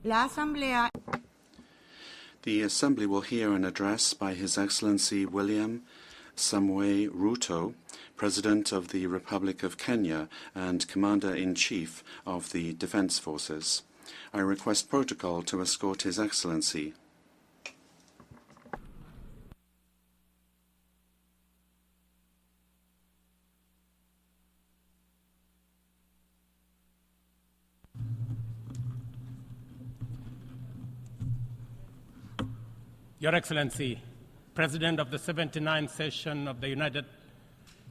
La Asamblea. The Assembly will hear an address by His Excellency William Samoei Ruto, President of the Republic of Kenya and Commander-in-Chief of the Defense Forces. I request protocol to escort His Excellency. Your Excellency, President of the 79th session of the United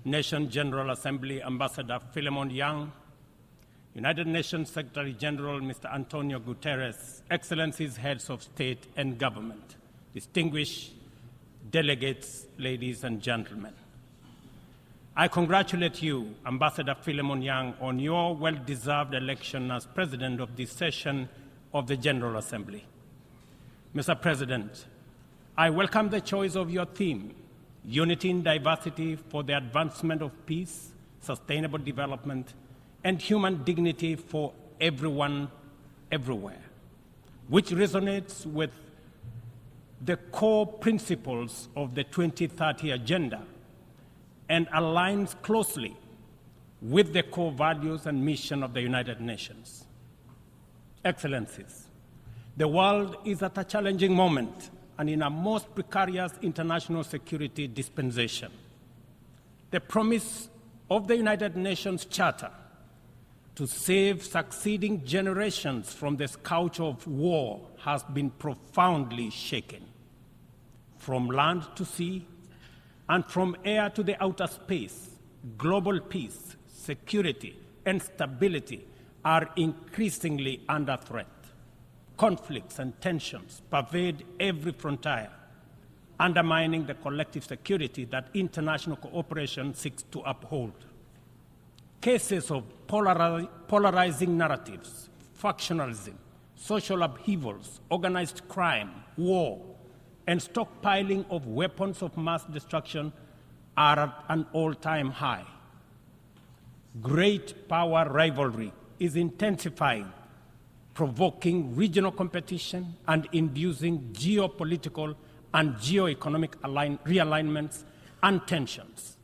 Nations General Assembly, Ambassador Philemon Yang, United Nations Secretary General Mr. Antonio Guterres, Excellencies, Heads of State and Government, distinguished delegates, ladies and gentlemen. I congratulate you, Ambassador Philemon Yang, on your well-deserved election as President of this session of the General Assembly. Mr. President, I welcome the choice of your theme, Unity in Diversity for the Advancement of Peace, Sustainable Development, and Human Dignity for Everyone, Everywhere, which resonates with the core principles of the 2030 Agenda and aligns closely with the core values and mission of the United Nations. Excellencies, the world is at a challenging moment and in a most precarious international security dispensation. The promise of the United Nations Charter to save succeeding generations from the scourge of war has been profoundly shaken. From land to sea and from air to the outer space, global peace, security, and stability are increasingly under threat. Conflicts and tensions pervade every frontier, undermining the collective security that international cooperation seeks to uphold. Cases of polarizing narratives, factionalism, social upheavals, organized crime, war, and stockpiling of weapons of mass destruction are at an all-time high. Great power rivalry is intensifying, provoking regional competition and inducing geopolitical and geoeconomic realignments and tensions.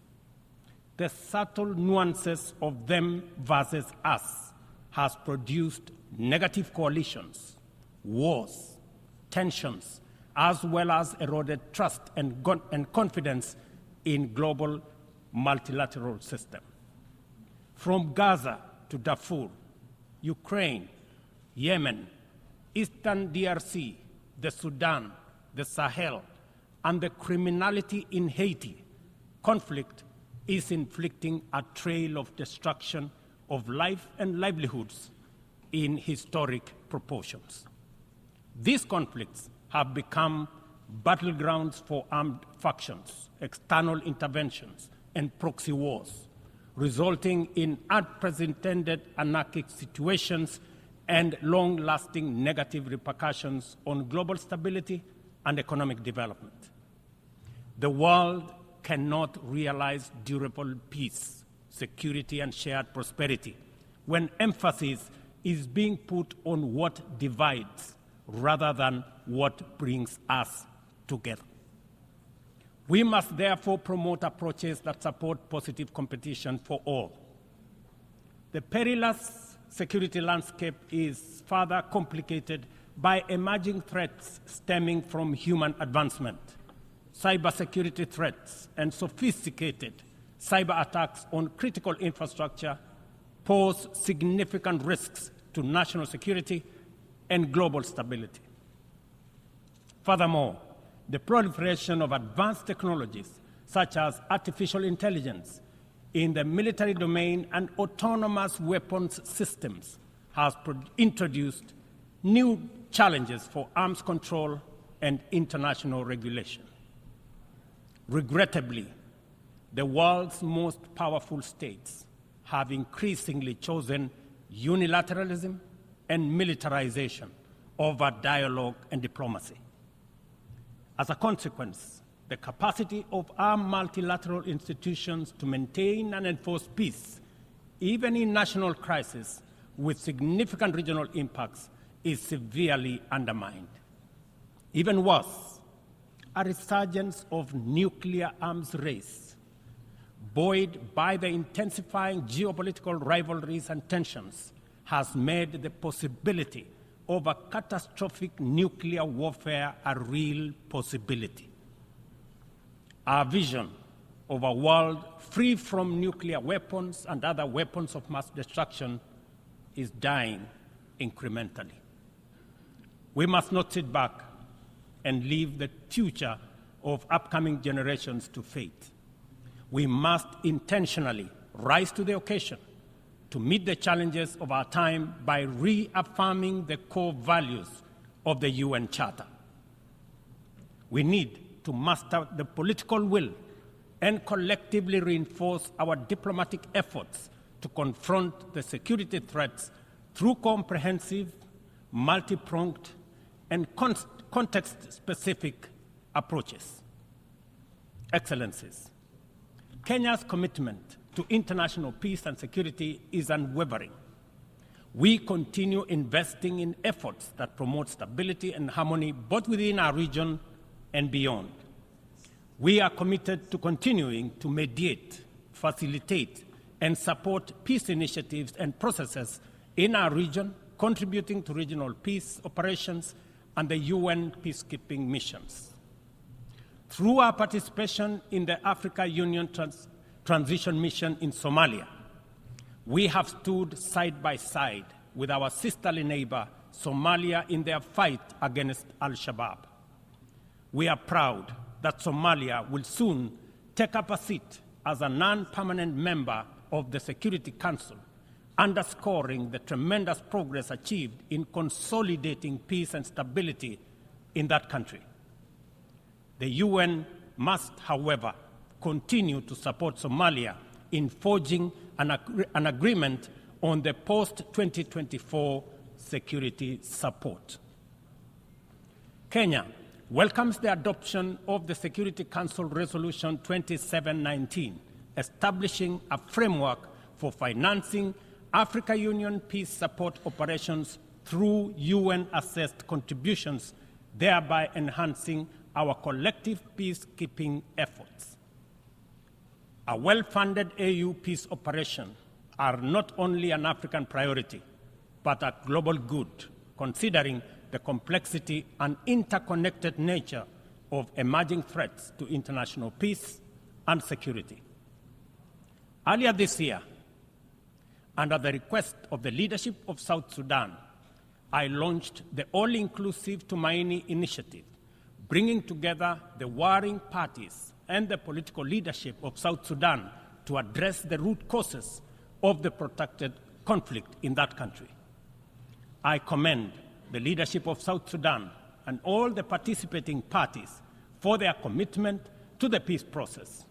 The subtle nuances of them versus us has produced negative coalitions, wars, tensions, as well as eroded trust and confidence in global multilateral system. From Gaza to Darfur, Ukraine, Yemen, Eastern DRC, the Sudan, the Sahel, and the criminality in Haiti, conflict is inflicting a trail of destruction of life and livelihoods in historic proportions. These conflicts have become battlegrounds for armed factions, external interventions, and proxy wars, resulting in unprecedented anarchic situations and long-lasting negative repercussions on global stability and economic development. The world cannot realize durable peace, security, and shared prosperity when emphasis is being put on what divides rather than what brings us together. We must therefore promote approaches that support positive competition for all. The perilous security landscape is further complicated by emerging threats stemming from human advancement, cybersecurity threats, and sophisticated cyber attacks on critical infrastructure pose significant risks to national security and global stability. Furthermore, the proliferation of advanced technologies such as artificial intelligence in the military domain and autonomous weapons systems has introduced new challenges for arms control and international regulation. Regrettably, the world's most powerful states have increasingly chosen unilateralism and militarization over dialogue and diplomacy. As a consequence, the capacity of our multilateral institutions to maintain and enforce peace, even in national crises with significant regional impacts, is severely undermined. Even worse, a resurgence of nuclear arms race, buoyed by the intensifying geopolitical rivalries and tensions, has made the possibility of a catastrophic nuclear warfare a real possibility. Our vision of a world free from nuclear weapons and other weapons of mass destruction is dying incrementally. We must not sit back and leave the future of upcoming generations to fate. We must intentionally rise to the occasion to meet the challenges of our time by reaffirming the core values of the UN Charter. We need to muster the political will and collectively reinforce our diplomatic efforts to confront the security threats through comprehensive, multi-pronged, and context-specific approaches. Excellencies, Kenya's commitment to international peace and security is unwavering. We continue investing in efforts that promote stability and harmony both within our region and beyond. We are committed to continuing to mediate, facilitate, and support peace initiatives and processes in our region, contributing to regional peace operations and the UN peacekeeping missions. Through our participation in the Africa Union Transition Mission in Somalia, we have stood side by side with our sisterly neighbor, Somalia, in their fight against Al-Shabaab. We are proud that Somalia will soon take up a seat as a non-permanent member of the Security Council, underscoring the tremendous progress achieved in consolidating peace and stability in that country. The UN must, however, continue to support Somalia in forging an agreement on the post-2024 security support. Kenya welcomes the adoption of the Security Council Resolution 2719, establishing a framework for financing Africa Union peace support operations through UN-assessed contributions, thereby enhancing our collective peacekeeping efforts. A well-funded AU peace operation are not only an African priority, but a global good, considering the complexity and interconnected nature of emerging threats to international peace and security. Earlier this year, under the request of the leadership of South Sudan, I launched the All-Inclusive Tumaini Initiative, bringing together the warring parties and the political leadership of South Sudan to address the root causes of the protracted conflict in that country. I commend the leadership of South Sudan and all the participating parties for their commitment to the peace process.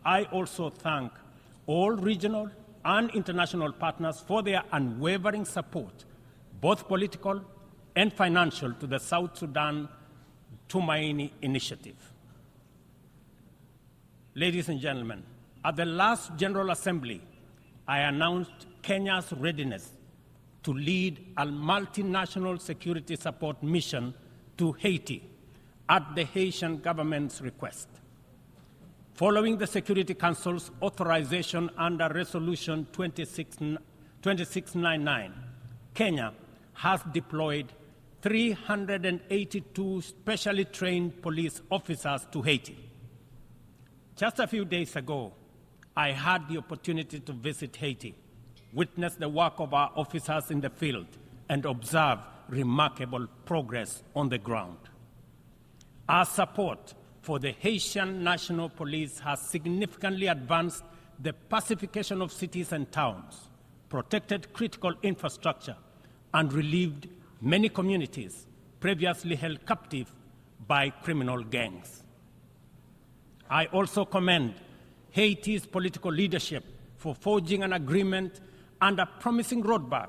I also thank all regional and international partners for their unwavering support, both political and financial, to the South Sudan Tumaini Initiative. Ladies and gentlemen, at the last General Assembly, I announced Kenya's readiness to lead a multinational security support mission to Haiti at the Haitian government's request. Following the Security Council's authorization under Resolution 2699, Kenya has deployed 382 specially trained police officers to Haiti. Just a few days ago, I had the opportunity to visit Haiti, witness the work of our officers in the field, and observe remarkable progress on the ground. Our support for the Haitian National Police has significantly advanced the pacification of cities and towns, protected critical infrastructure, and relieved many communities previously held captive by criminal gangs. I also commend Haiti's political leadership for forging an agreement and a promising roadmap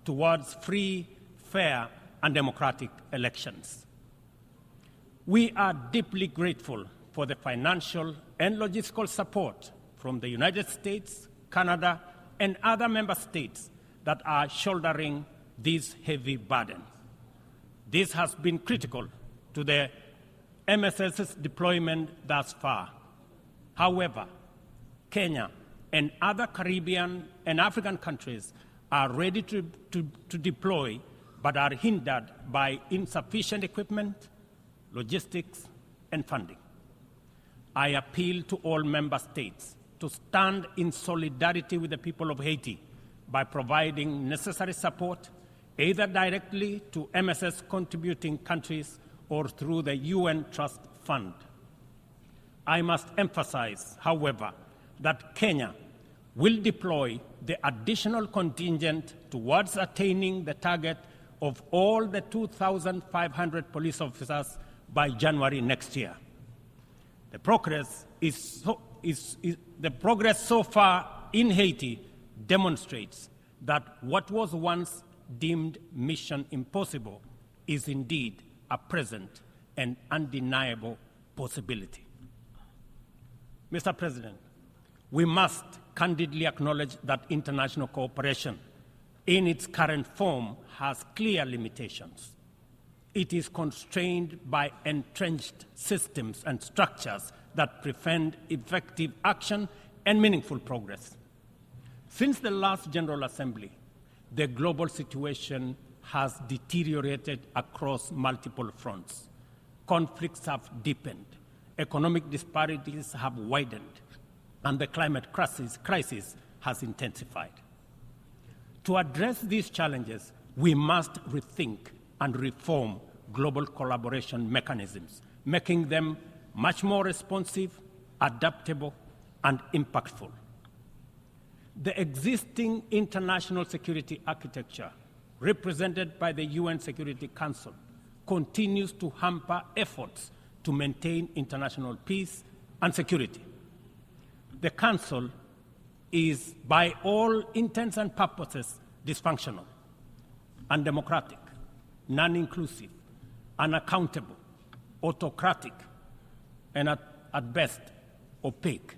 towards free, fair, and democratic elections. We are deeply grateful for the financial and logistical support from the United States, Canada, and other member states that are shouldering this heavy burden. This has been critical to the MSS's deployment thus far. However, Kenya and other Caribbean and African countries are ready to deploy, but are hindered by insufficient equipment, logistics, and funding. I appeal to all member states to stand in solidarity with the people of Haiti by providing necessary support, either directly to MSS contributing countries or through the UN Trust Fund. I must emphasize, however, that Kenya will deploy the additional contingent towards attaining the target of all the 2,500 police officers by January next year. The progress so far in Haiti demonstrates that what was once deemed mission impossible is indeed a present and undeniable possibility. Mr. President, we must candidly acknowledge that international cooperation in its current form has clear limitations. It is constrained by entrenched systems and structures that prevent effective action and meaningful progress. Since the last General Assembly, the global situation has deteriorated across multiple fronts. Conflicts have deepened, economic disparities have widened, and the climate crisis has intensified. To address these challenges, we must rethink and reform global collaboration mechanisms, making them much more responsive, adaptable, and impactful. The existing international security architecture, represented by the UN Security Council, continues to hamper efforts to maintain international peace and security. The Council is, by all intents and purposes, dysfunctional, undemocratic, non-inclusive, unaccountable, autocratic, and at best, opaque.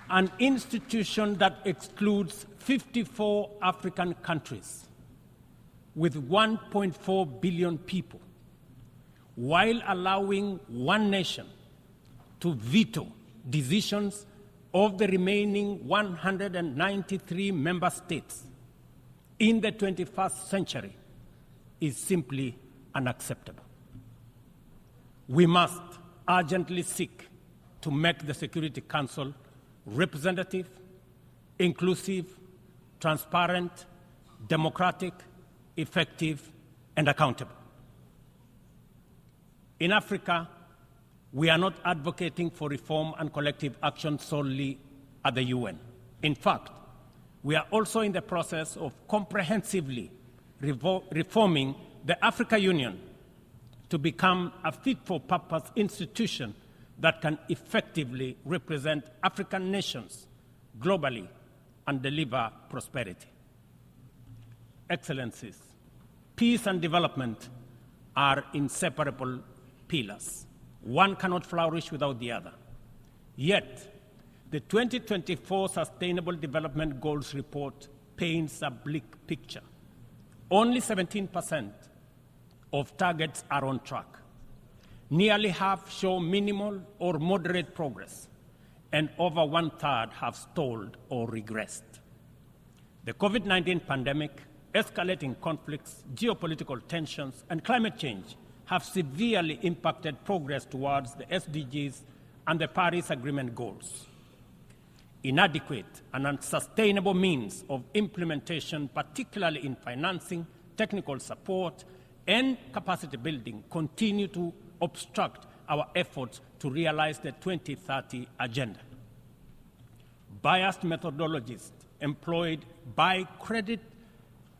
An institution that excludes 54 African countries with 1.4 billion people, while allowing one nation to veto decisions of the remaining 193 member states in the 21st century, is simply unacceptable. We must urgently seek to make the Security Council representative, inclusive, transparent, democratic, effective, and accountable. In Africa, we are not advocating for reform and collective action solely at the UN. In fact, we are also in the process of comprehensively reforming the Africa Union to become a fit-for-purpose institution that can effectively represent African nations globally and deliver prosperity. Excellencies, peace and development are inseparable pillars. One cannot flourish without the other. Yet, the 2024 Sustainable Development Goals report paints a bleak picture. Only 17% of targets are on track. Nearly half show minimal or moderate progress, and over one-third have stalled or regressed. The COVID-19 pandemic, escalating conflicts, geopolitical tensions, and climate change have severely impacted progress towards the SDGs and the Paris Agreement goals. Inadequate and unsustainable means of implementation, particularly in financing, technical support, and capacity building, continue to obstruct our efforts to realize the 2030 agenda. Biased methodologies employed by credit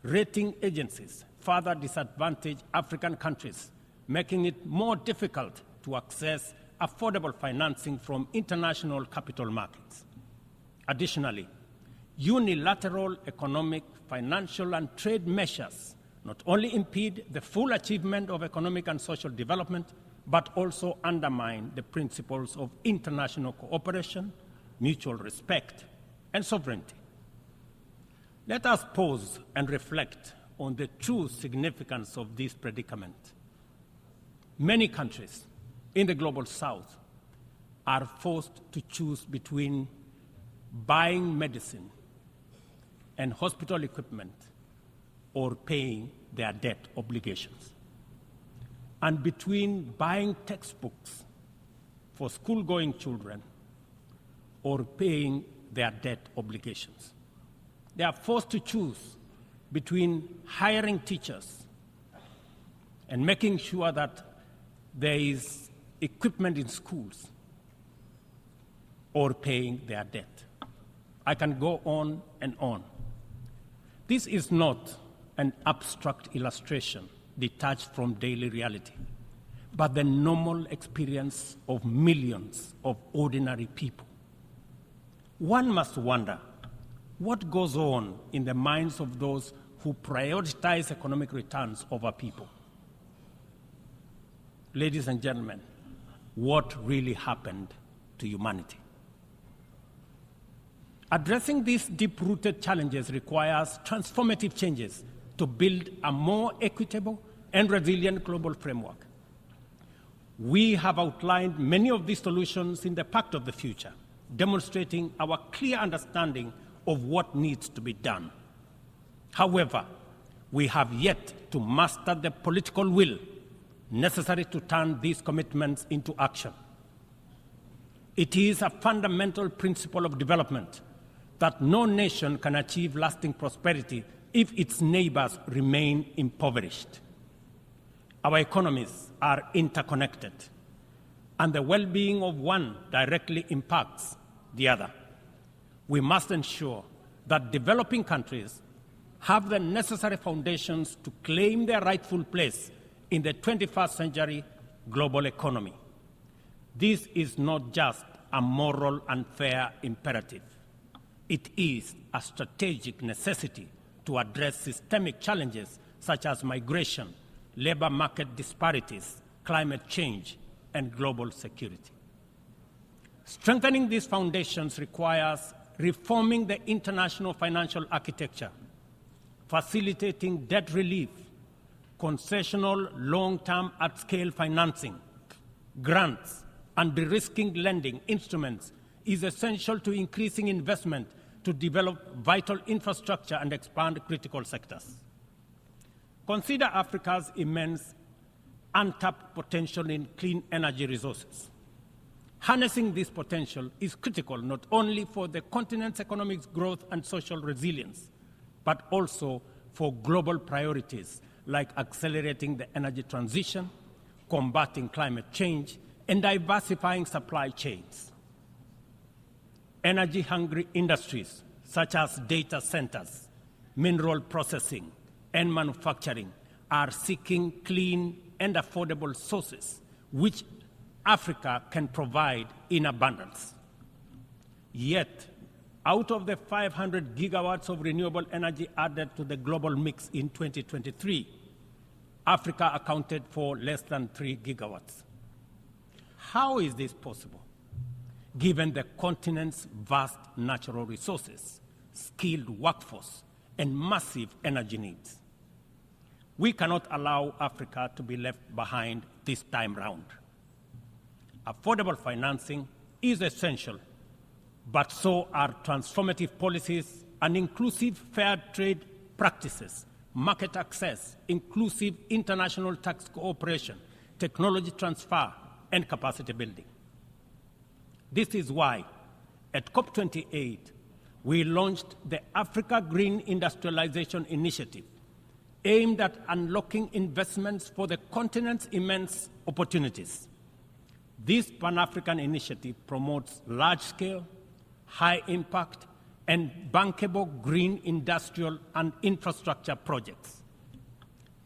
rating agencies further disadvantage African countries, making it more difficult to access affordable financing from international capital markets. Additionally, unilateral economic, financial, and trade measures not only impede the full achievement of economic and social development, but also undermine the principles of international cooperation, mutual respect, and sovereignty. Let us pause and reflect on the true significance of this predicament. Many countries in the global south are forced to choose between buying medicine and hospital equipment or paying their debt obligations, and between buying textbooks for school-going children or paying their debt obligations. They are forced to choose between hiring teachers and making sure that there is equipment in schools or paying their debt. I can go on and on. This is not an abstract illustration detached from daily reality, but the normal experience of millions of ordinary people. One must wonder what goes on in the minds of those who prioritize economic returns over people. Ladies and gentlemen, what really happened to humanity? Addressing these deep-rooted challenges requires transformative changes to build a more equitable and resilient global framework. We have outlined many of these solutions in the Pact of the Future, demonstrating our clear understanding of what needs to be done. However, we have yet to master the political will necessary to turn these commitments into action. It is a fundamental principle of development that no nation can achieve lasting prosperity if its neighbors remain impoverished. Our economies are interconnected, and the well-being of one directly impacts the other. We must ensure that developing countries have the necessary foundations to claim their rightful place in the 21st century global economy. This is not just a moral and fair imperative. It is a strategic necessity to address systemic challenges such as migration, labor market disparities, climate change, and global security. Strengthening these foundations requires reforming the international financial architecture, facilitating debt relief, concessional long-term at-scale financing, grants, and de-risking lending instruments is essential to increasing investment to develop vital infrastructure and expand critical sectors. Consider Africa's immense untapped potential in clean energy resources. Harnessing this potential is critical not only for the continent's economic growth and social resilience, but also for global priorities like accelerating the energy transition, combating climate change, and diversifying supply chains. Energy-hungry industries such as data centers, mineral processing, and manufacturing are seeking clean and affordable sources which Africa can provide in abundance. Yet, out of the 500 gigawatts of renewable energy added to the global mix in 2023, Africa accounted for less than 3 gigawatts. How is this possible, given the continent's vast natural resources, skilled workforce, and massive energy needs? We cannot allow Africa to be left behind this time round. Affordable financing is essential, but so are transformative policies and inclusive fair trade practices, market access, inclusive international tax cooperation, technology transfer, and capacity building. This is why, at COP28, we launched the Africa Green Industrialization Initiative, aimed at unlocking investments for the continent's immense opportunities. This Pan-African initiative promotes large-scale, high-impact, and bankable green industrial and infrastructure projects.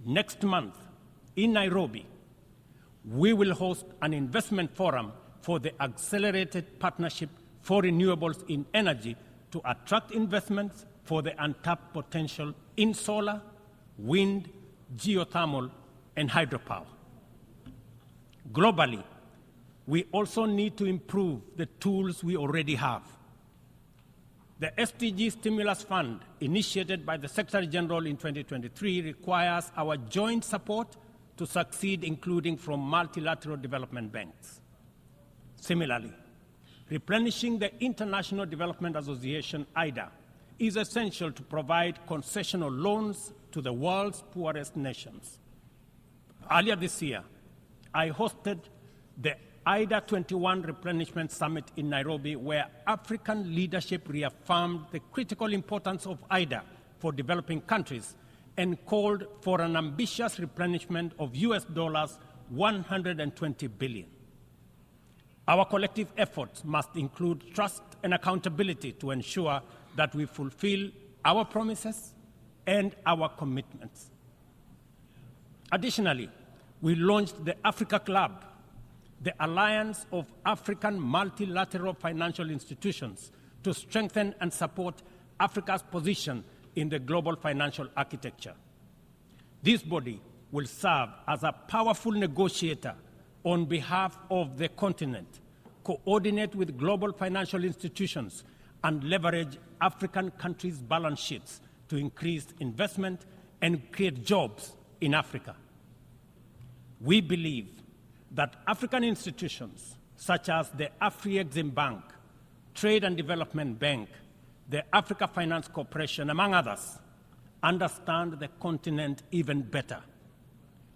Next month, in Nairobi, we will host an investment forum for the Accelerated Partnership for Renewables in Energy to attract investments for the untapped potential in solar, wind, geothermal, and hydropower. Globally, we also need to improve the tools we already have. The SDG Stimulus Fund, initiated by the Secretary General in 2023, requires our joint support to succeed, including from multilateral development banks. Similarly, replenishing the International Development Association, IDA, is essential to provide concessional loans to the world's poorest nations. Earlier this year, I hosted the IDA 21 Replenishment Summit in Nairobi, where African leadership reaffirmed the critical importance of IDA for developing countries and called for an ambitious replenishment of US dollars 120 billion. Our collective efforts must include trust and accountability to ensure that we fulfill our promises and our commitments. Additionally, we launched the Africa Club, the Alliance of African Multilateral Financial Institutions, to strengthen and support Africa's position in the global financial architecture. This body will serve as a powerful negotiator on behalf of the continent, coordinate with global financial institutions, and leverage African countries' balance sheets to increase investment and create jobs in Africa. We believe that African institutions such as the Afri-Exim Bank, Trade and Development Bank, the Africa Finance Corporation, among others, understand the continent even better.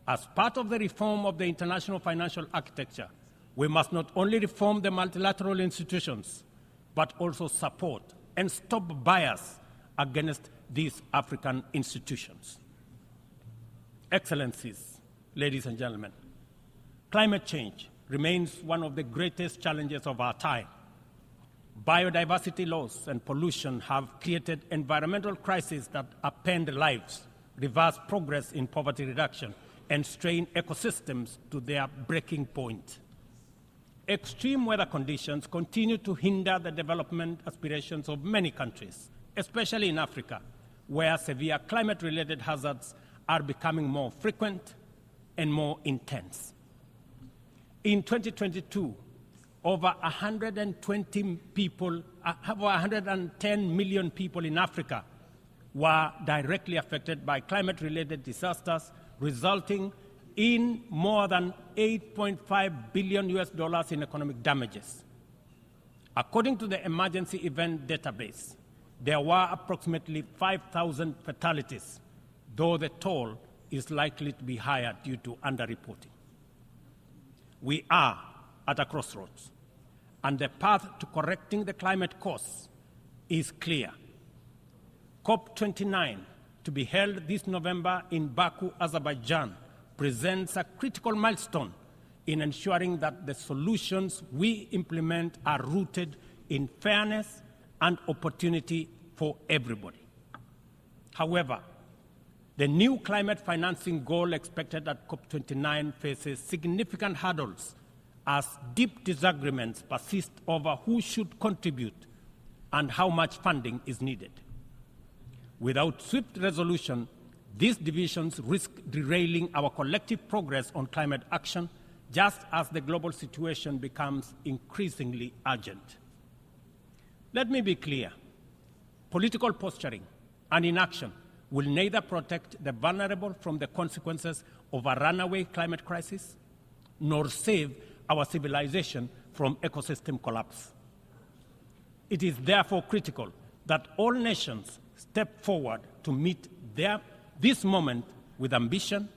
As part of the reform of the international financial architecture, we must not only reform the multilateral institutions, but also support and stop bias against these African institutions. Excellencies, ladies and gentlemen, climate change remains one of the greatest challenges of our time. Biodiversity loss and pollution have created environmental crises that upend lives, reverse progress in poverty reduction, and strain ecosystems to their breaking point. Extreme weather conditions continue to hinder the development aspirations of many countries, especially in Africa, where severe climate-related hazards are becoming more frequent and more intense. In 2022, over 110 million people in Africa were directly affected by climate-related disasters, resulting in more than $8.5 billion in economic damages. According to the Emergency Event Database, there were approximately 5,000 fatalities, though the toll is likely to be higher due to underreporting. We are at a crossroads, and the path to correcting the climate course is clear. COP29, to be held this November in Baku, Azerbaijan, presents a critical milestone in ensuring that the solutions we implement are rooted in fairness and opportunity for everybody. However, the new climate financing goal expected at COP29 faces significant hurdles as deep disagreements persist over who should contribute and how much funding is needed. Without swift resolution, these divisions risk derailing our collective progress on climate action, just as the global situation becomes increasingly urgent. Let me be clear. Political posturing and inaction will neither protect the vulnerable from the consequences of a runaway climate crisis, nor save our civilization from ecosystem collapse. It is therefore critical that all nations step forward to meet this moment with ambition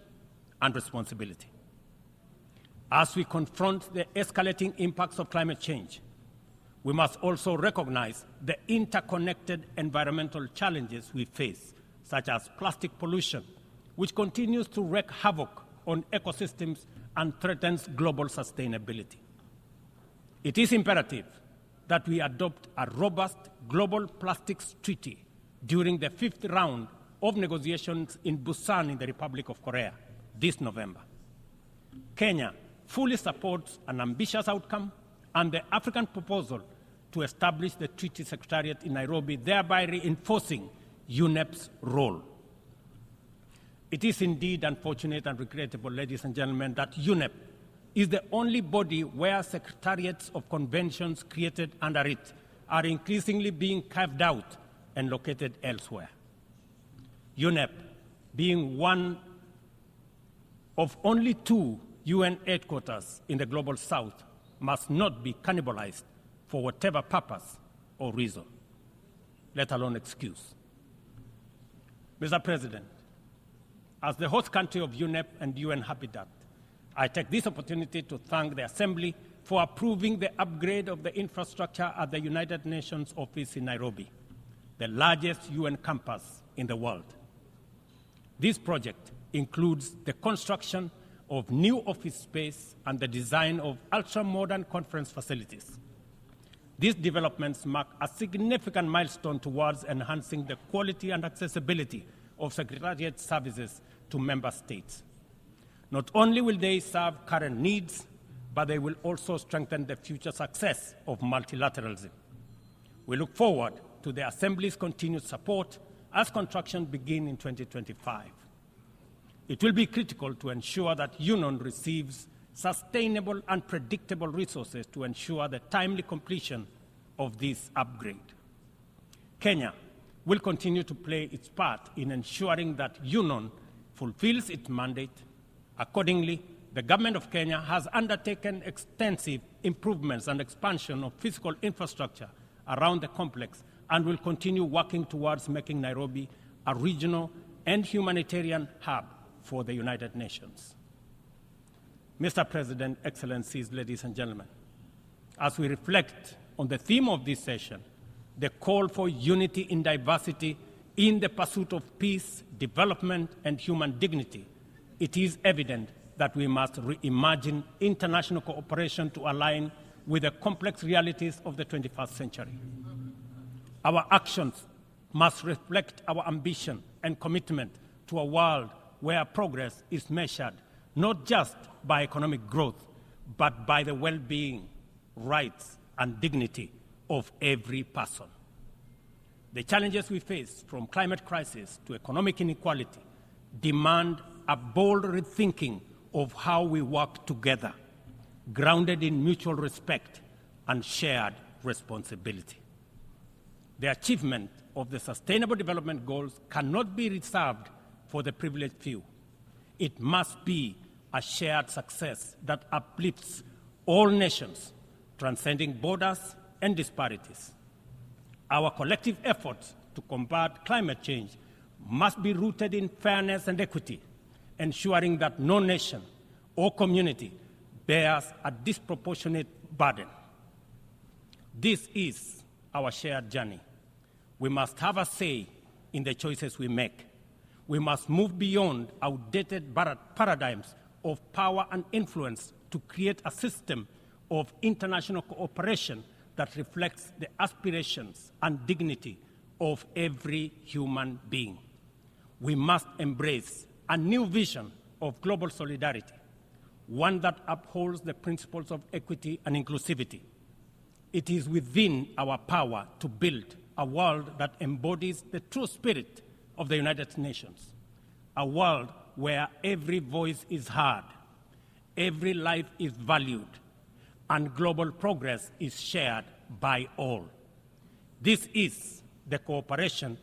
and responsibility. As we confront the escalating impacts of climate change, we must also recognize the interconnected environmental challenges we face, such as plastic pollution, which continues to wreak havoc on ecosystems and threatens global sustainability. It is imperative that we adopt a robust global plastics treaty during the 5th round of negotiations in Busan in the Republic of Korea this November. Kenya fully supports an ambitious outcome and the African proposal to establish the Treaty Secretariat in Nairobi, thereby reinforcing UNEP's role. It is indeed unfortunate and regrettable, ladies and gentlemen, that UNEP is the only body where secretariats of conventions created under it are increasingly being carved out and located elsewhere. UNEP, being one of only 2 UN headquarters in the Global South, must not be cannibalized for whatever purpose or reason, let alone excuse. Mr. President, as the host country of UNEP and UN Habitat, I take this opportunity to thank the Assembly for approving the upgrade of the infrastructure at the United Nations office in Nairobi, the largest UN campus in the world. This project includes the construction of new office space and the design of ultra-modern conference facilities. These developments mark a significant milestone towards enhancing the quality and accessibility of Secretariat services to member states. Not only will they serve current needs, but they will also strengthen the future success of multilateralism. We look forward to the Assembly's continued support as construction begins in 2025. It will be critical to ensure that UNON receives sustainable and predictable resources to ensure the timely completion of this upgrade. Kenya will continue to play its part in ensuring that UNON fulfills its mandate. Accordingly, the Government of Kenya has undertaken extensive improvements and expansion of physical infrastructure around the complex and will continue working towards making Nairobi a regional and humanitarian hub for the United Nations. Mr. President, Excellencies, ladies and gentlemen, as we reflect on the theme of this session, the call for unity in diversity in the pursuit of peace, development, and human dignity, it is evident that we must reimagine international cooperation to align with the complex realities of the 21st century. Our actions must reflect our ambition and commitment to a world where progress is measured not just by economic growth, but by the well-being, rights, and dignity of every person. The challenges we face, from climate crisis to economic inequality, demand a bold rethinking of how we work together, grounded in mutual respect and shared responsibility. The achievement of the Sustainable Development Goals cannot be reserved for the privileged few. It must be a shared success that uplifts all nations, transcending borders and disparities. Our collective efforts to combat climate change must be rooted in fairness and equity, ensuring that no nation or community bears a disproportionate burden. This is our shared journey. We must have a say in the choices we make. We must move beyond outdated paradigms of power and influence to create a system of international cooperation that reflects the aspirations and dignity of every human being. We must embrace a new vision of global solidarity, one that upholds the principles of equity and inclusivity. It is within our power to build a world that embodies the true spirit of the United Nations, a world where every voice is heard, every life is valued, and global progress is shared by all. This is the cooperation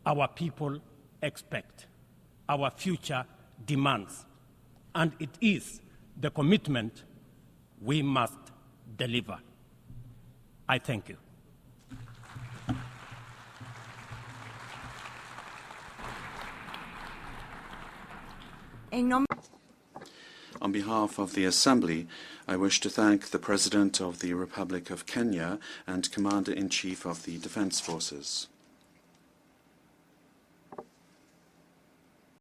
our people expect, our future demands, and it is the commitment we must deliver. I thank you. On behalf of the Assembly, I wish to thank the President of the Republic of Kenya and Commander-in-Chief of the Defence Forces.